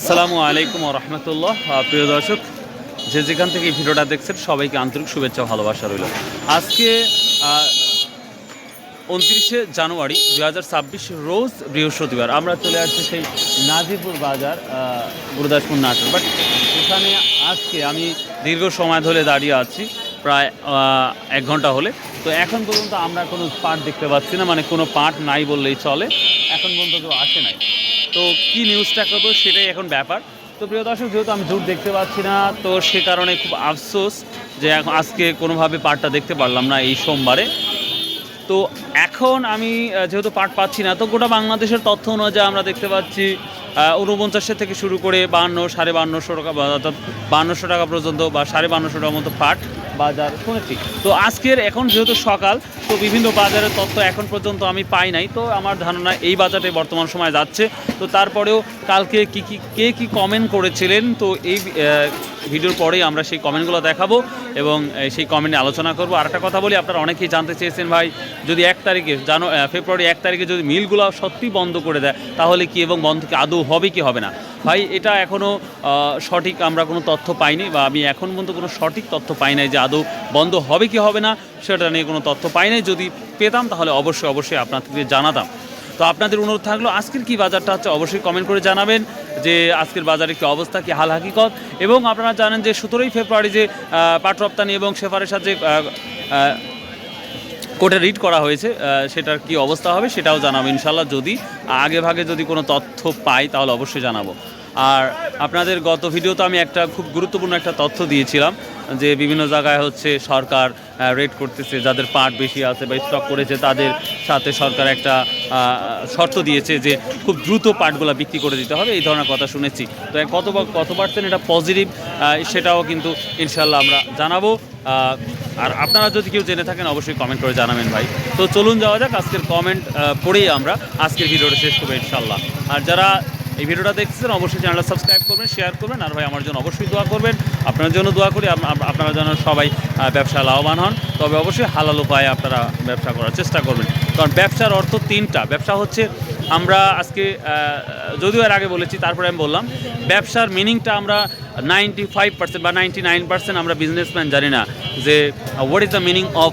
আসসালামু আলাইকুম ওয়া রাহমাতুল্লাহ। প্রিয় দর্শক, যে যেখান থেকে এই ভিডিওটা দেখছেন সবাইকে আন্তরিক শুভেচ্ছা ভালোবাসা রইল। আজকে 29শে জানুয়ারি 2026 রোজ বৃহস্পতিবার আমরা চলে আসছি সেই নাজিপুর বাজার, গুরুদাসপুর নাটোর। বাট এখানে আজকে আমি দীর্ঘ সময় ধরে দাঁড়িয়ে আছি, প্রায় 1 ঘন্টা হলে। তো এখন পর্যন্ত আমরা কোনো পাট দেখতে পাচ্ছি না, মানে কোনো পাট নাই বললেই চলে। এখন পর্যন্ত কেউ আসে নাই। তো কী নিউজটা করবো সেটাই এখন ব্যাপার। তো প্রিয় দর্শক, যেহেতু আমি জুট দেখতে পাচ্ছি না, তো সে কারণে খুব আফসোস যে আজকে কোনোভাবে পাটটা দেখতে পারলাম না এই সোমবারে। তো এখন আমি যেহেতু পাট পাচ্ছি না, তো গোটা বাংলাদেশের তথ্য অনুযায়ী আমরা দেখতে পাচ্ছি 49 থেকে শুরু করে 52, 5250 টাকা, অর্থাৎ 5200 টাকা পর্যন্ত বা 5250 টাকার মতো পাট বাজার শুনেছি। তো আজকের এখন যেহেতু সকাল, তো বিভিন্ন বাজারের তথ্য এখন পর্যন্ত আমি পাই নাই। তো আমার ধারণা এই বাজারে বর্তমান সময় যাচ্ছে। তো তারপরেও কালকে কে কী কমেন্ট করেছিলেন, তো এই ভিডিওর পরেই আমরা সেই কমেন্টগুলো দেখাবো এবং সেই কমেন্টে আলোচনা করবো। আর একটা কথা বলি, আপনারা অনেকেই জানতে চেয়েছেন ভাই, যদি 1 তারিখে ফেব্রুয়ারি 1 তারিখে যদি মিলগুলো সত্যি বন্ধ করে দেয় তাহলে কি, এবং বন্ধ কি আদৌ হবে কি হবে না। ভাই, এটা এখনও সঠিক আমরা কোনো তথ্য পাইনি, বা আমি এখন পর্যন্ত কোনো সঠিক তথ্য পাই নাই যে আদৌ বন্ধ হবে কি হবে না, সেটা নিয়ে কোনো তথ্য পাই নাই। যদি পেতাম তাহলে অবশ্যই আপনাদেরকে জানাতাম। তো আপনাদের অনুরোধ থাকলো, আজকের কি বাজারটা হচ্ছে অবশ্যই কমেন্ট করে জানাবেন যে আজকের বাজারের কি অবস্থা, কি হাল হাকিকত। এবং আপনারা জানেন যে 17ই ফেব্রুয়ারি যে পাট রপ্তানি এবং সেফারের সাথে কোর্টে রিট করা হয়েছে, সেটার কি অবস্থা হবে সেটাও জানাবো ইনশাল্লাহ। যদি আগে ভাগে যদি কোনো তথ্য পাই তাহলে অবশ্যই জানাবো। আর আপনাদের গত ভিডিওতে আমি একটা খুব গুরুত্বপূর্ণ একটা তথ্য দিয়েছিলাম যে বিভিন্ন জায়গায় হচ্ছে সরকার রেট করতেছে, যাদের পাট বেশি আছে বা স্টক করেছে তাদের সাথে সরকার একটা শর্ত দিয়েছে যে খুব দ্রুত পাটগুলো বিক্রি করে দিতে হবে, এই ধরনের কথা শুনেছি। তো কত পার্সেন্ট এটা পজিটিভ, সেটাও কিন্তু ইনশাল্লাহ আমরা জানাবো। আর আপনারা যদি কেউ জেনে থাকেন অবশ্যই কমেন্ট করে জানাবেন ভাই। তো চলুন যাওয়া যাক, আজকের কমেন্ট পড়েই আমরা আজকের ভিডিওটা শেষ করবো ইনশাল্লাহ। আর যারা এই ভিডিওটা দেখছেন অবশ্যই চ্যানেলটা সাবস্ক্রাইব করবেন, শেয়ার করবেন। আর ভাই, আমার জন্য অবশ্যই দোয়া করবেন, আপনার জন্য দোয়া করি আপনারা যেন সবাই ব্যবসা লাভবান হন। তবে অবশ্যই হালাল উপায়ে আপনারা ব্যবসা করার চেষ্টা করবেন, কারণ ব্যবসার অর্থ 3টা। ব্যবসা হচ্ছে, আমরা আজকে যদিও এর আগে বলেছি, তারপরে আমি বললাম, ব্যবসার মিনিংটা আমরা 95% বা 99% আমরা বিজনেসম্যান জানি না যে what is the meaning of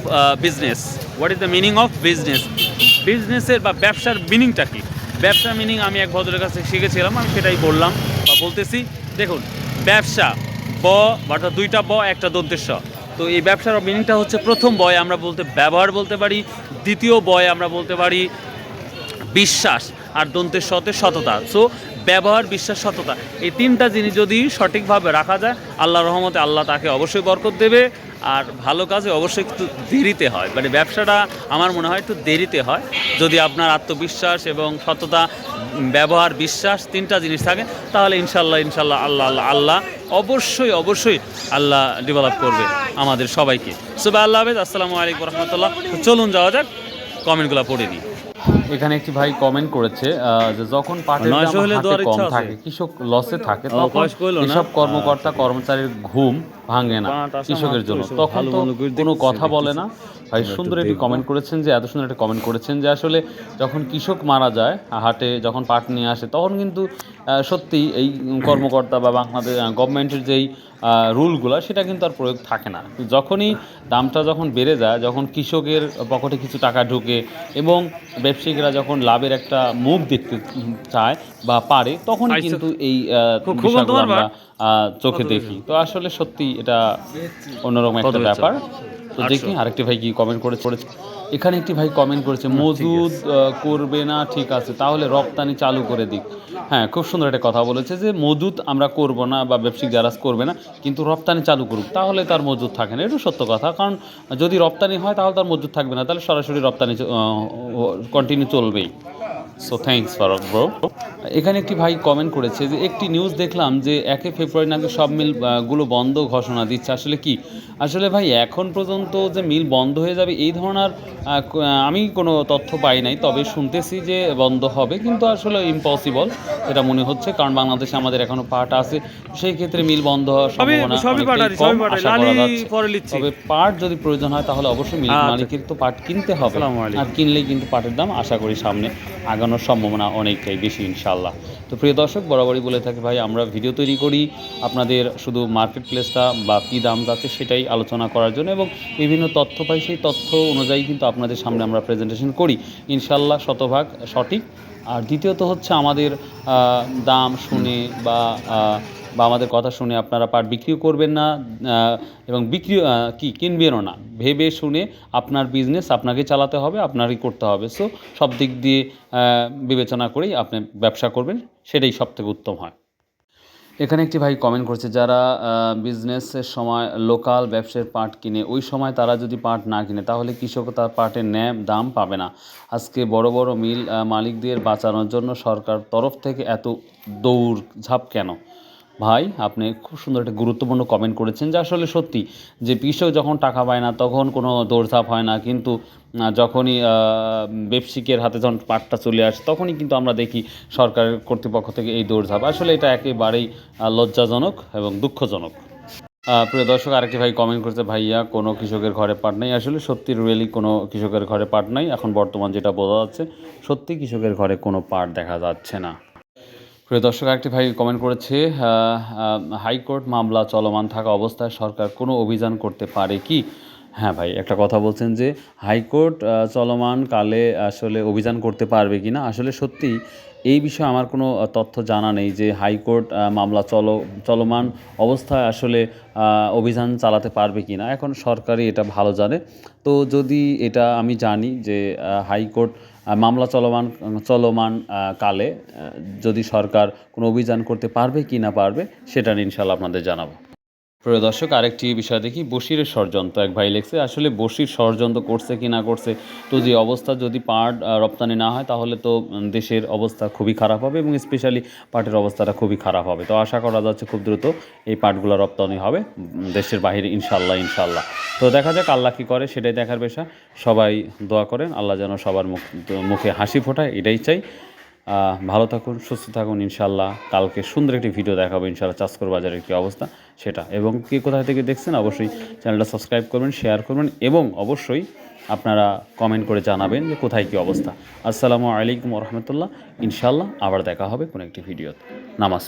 business, বিজনেসের বা ব্যবসার মিনিংটা কী। ব্যবসার মিনিং আমি এক ভদ্রের কাছে শিখেছিলাম, আমি সেটাই বললাম বা বলতেছি। দেখুন, ব্যবসা অর্থাৎ 2টা ব, একটা দন্তের স। তো এই ব্যবসার মিনিংটা হচ্ছে, প্রথম বয় আমরা ব্যবহার বলতে পারি, দ্বিতীয় বয় আমরা বলতে পারি বিশ্বাস, আর দন্তের সতে সততা। সো ব্যবহার, বিশ্বাস, সততা, এই 3টা জিনিস যদি সঠিকভাবে রাখা যায়, আল্লাহর রহমতে আল্লাহ তাকে অবশ্যই বরকত দেবে। আর ভালো কাজে অবশ্যই একটু দেরিতে হয়, মানে ব্যবসাটা আমার মনে হয় একটু দেরিতে হয়। যদি আপনার আত্মবিশ্বাস এবং সততা, ব্যবহার, বিশ্বাস 3টা জিনিস থাকে, তাহলে ইনশাল্লাহ আল্লাহ অবশ্যই আল্লাহ ডেভেলপ করবে আমাদের সবাইকে। সো আল্লাহ হাফেজ, আসসালামু আলাইকুম রহমতুল্লাহ। চলুন যাওয়া যাক, কমেন্টগুলো পড়ে নিই। এখানে একটি ভাই কমেন্ট করেছে যে যখন পাটের দাম হাটে কম থাকে, কৃষক লসে থাকে, তখন এসব কর্মকর্তা কর্মচারীর ঘুম ভাঙে না কৃষকের জন্য, তখন তো কোনো কথা বলে না। ভাই সুন্দর একটি কমেন্ট করেছেন, যে এত সুন্দর একটা কমেন্ট করেছেন যে আসলে যখন কৃষক মারা যায় হাটে, যখন পাট নিয়ে আসে, তখন কিন্তু সত্যি এই কর্মকর্তা বা বাংলাদেশ গভর্নমেন্টের যেই রুলগুলো, সেটা কিন্তু আর প্রয়োগ থাকে না। যখনই দামটা যখন বেড়ে যায়, যখন কৃষকের পকেটে কিছু টাকা ঢোকে এবং ব্যবসায়িকরা যখন লাভের একটা মুখ দেখতে চায় বা পারে, তখন কিন্তু এই বিষয়গুলো আমরা চোখে দেখি। তো আসলে সত্যি এটা অন্যরকম একটা ব্যাপার। তো দেখি আরেকটি ভাই কি কমেন্ট করেছে। এখানে একটি ভাই কমেন্ট করেছে, মজুদ করবে না, ঠিক আছে, তাহলে রপ্তানি চালু করে দিক। হ্যাঁ, খুব সুন্দর একটা কথা বলেছে যে মজুদ আমরা করব না বা ব্যবসায়িক যারা করবে না, কিন্তু রপ্তানি চালু করুক, তাহলে তার মজুদ থাকে না। এটা সত্য কথা, কারণ যদি রপ্তানি হয় তাহলে তার মজুদ থাকবে না, তাহলে সরাসরি রপ্তানি কন্টিনিউ চলবেই। So thanks for bro. এখানে একটি ভাই কমেন্ট করেছে যে একটি নিউজ দেখলাম যে 1 ফেব্রুয়ারি নাকি সব মিলগুলো বন্ধ ঘোষণা দিচ্ছে, আসলে কি? আসলে ভাই, এখন পর্যন্ত যে মিল বন্ধ হয়ে যাবে এই ধরনের আমি কোনো তথ্য পাই নাই, তবে শুনতেছি যে বন্ধ হবে, কিন্তু আসলে ইম্পসিবল এটা মনে হচ্ছে, কারণ বাংলাদেশে আমাদের এখনো পাট আছে, সেই ক্ষেত্রে মিল বন্ধ হওয়ার সম্ভাবনা কম আশা করা যাচ্ছে। তবে পাট যদি প্রয়োজন হয় তাহলে অবশ্যই মিল মালিকের তো পাট কিনতে হবে, আর কিনলেই কিন্তু পাটের দাম আশা করি সামনে আগানো আগানোর সম্ভাবনা অনেকটাই বেশি ইনশাআল্লাহ। তো প্রিয় দর্শক, বরাবরই বলে থাকি ভাই, আমরা ভিডিও তৈরি করি আপনাদের শুধু মার্কেট প্লেসটা বা কী দাম যাচ্ছে সেটাই আলোচনা করার জন্য, এবং বিভিন্ন তথ্য পাই, সেই তথ্য অনুযায়ী কিন্তু আপনাদের সামনে আমরা প্রেজেন্টেশন করি ইনশাআল্লাহ শতভাগ সঠিক। আর দ্বিতীয়ত হচ্ছে আমাদের দাম শুনে বা আমাদের কথা শুনে আপনারা পাট বিক্রিও করবেন না, এবং কিনবেনও না। ভেবে শুনে আপনার বিজনেস আপনাকে চালাতে হবে, আপনারই করতে হবে। সো সব দিক দিয়ে বিবেচনা করেই আপনি ব্যবসা করবেন, সেটাই সবথেকে উত্তম হয়। এখানে একটি ভাই কমেন্ট করছে, যারা বিজনেসের সময় লোকাল ব্যবসায়ীর পাট কিনে ওই সময় তারা যদি পাট না কিনে তাহলে কৃষক তার পাটের ন্যায় দাম পাবে না। আজকে বড় বড় মিল মালিকদের বাঁচানোর জন্য সরকার তরফ থেকে এত দৌড়ঝাঁপ কেন? ভাই, আপনি খুব সুন্দর একটা গুরুত্বপূর্ণ কমেন্ট করেছেন, যে আসলে সত্যি যে কৃষক যখন টাকা পায় না তখন কোনো দৌড়ঝাঁপ হয় না, কিন্তু যখনই ব্যবসায়িকের হাতে যখন পাটটা চলে আসে তখনই কিন্তু আমরা দেখি সরকারের কর্তৃপক্ষ থেকে এই দৌড়ঝাঁপ। আসলে এটা একেবারেই লজ্জাজনক এবং দুঃখজনক। প্রিয় দর্শক, আরেকটি ভাই কমেন্ট করেছে, ভাইয়া কোনো কৃষকের ঘরে পাট নেই। আসলে সত্যি রিয়েলি কোনো কৃষকের ঘরে পাট নাই। এখন বর্তমান যেটা বোঝা যাচ্ছে, সত্যি কৃষকের ঘরে কোনো পাট দেখা যাচ্ছে না। প্রিয় দর্শক, আরেকটি ভাই কমেন্ট করেছে, হাইকোর্ট মামলা চলমান থাকা অবস্থায় সরকার কোনো অভিযান করতে পারে কি? হ্যাঁ ভাই, একটা কথা বলছেন যে হাইকোর্ট চলমান কালে আসলে অভিযান করতে পারবে কি না। আসলে সত্যি এই বিষয়ে আমার কোনো তথ্য জানা নেই যে হাইকোর্ট মামলা চলমান অবস্থায় আসলে অভিযান চালাতে পারবে কি না। এখন সরকারই এটা ভালো জানে। তো যদি এটা আমি জানি যে হাইকোর্ট মামলা চলমান কালে যদি সরকার কোনো অভিযান করতে পারবে কি না পারবে, সেটা ইনশাআল্লাহ আপনাদের জানাবো। প্রিয় দর্শক, আরেকটি বিষয় দেখি, বশিরের ষড়যন্ত্র। এক ভাই লিখছে, আসলে বশির ষড়যন্ত্র করছে কি না করছে, তো যে অবস্থা, যদি পাট রপ্তানি না হয় তাহলে তো দেশের অবস্থা খুবই খারাপ হবে, এবং স্পেশালি পাটের অবস্থাটা খুবই খারাপ হবে। তো আশা করা যাচ্ছে খুব দ্রুত এই পাটগুলো রপ্তানি হবে দেশের বাইরে ইনশাআল্লাহ। তো দেখা যাক আল্লাহ কী করে, সেটাই দেখার বিষয়। সবাই দোয়া করেন আল্লাহ যেন সবার মুখে হাসি ফোটায়, এটাই চাই। ভালো থাকুন, সুস্থ থাকুন ইনশাআল্লাহ। কালকে সুন্দর একটি ভিডিও দেখাবো ইনশাআল্লাহ, চাষকর বাজারের কী অবস্থা সেটা, এবং কে কোথায় থেকে দেখছেন অবশ্যই চ্যানেলটা সাবস্ক্রাইব করবেন, শেয়ার করবেন, এবং অবশ্যই আপনারা কমেন্ট করে জানাবেন যে কোথায় কী অবস্থা। আসসালামু আলাইকুম ওয়া রাহমাতুল্লাহ। ইনশাআল্লাহ আবার দেখা হবে কোনো একটি ভিডিওতে। নামাজ